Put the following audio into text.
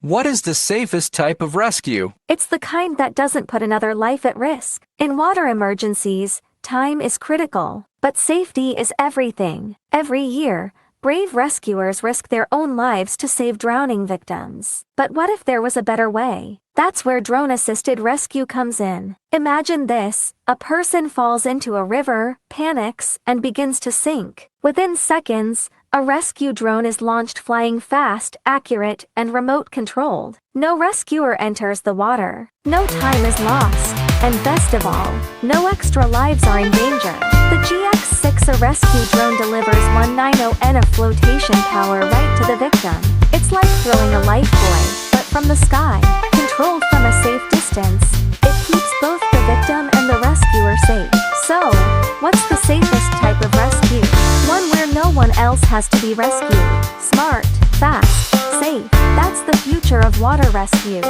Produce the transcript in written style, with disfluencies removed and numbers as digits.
What is the safest type of rescue? It's the kind that doesn't put another life at risk. In water emergencies, time is critical, but safety is everything. Every year, brave rescuers risk their own lives to save drowning victims. But what if there was a better way? That's where drone-assisted rescue comes in. Imagine this: a person falls into a river, panics, and begins to sink. Within seconds, a rescue drone is launched, flying fast, accurate, and remote-controlled. No rescuer enters the water. No time is lost. And best of all, no extra lives are in danger. The GX6, a rescue drone, delivers 190N of flotation power right to the victim. It's like throwing a lifebuoy, but from the sky, controlled from a safe distance. It keeps both the victim and the rescuer safe. So, what's the safest type of rescue? One where no one else has to be rescued. Smart, fast, safe. That's the future of water rescue.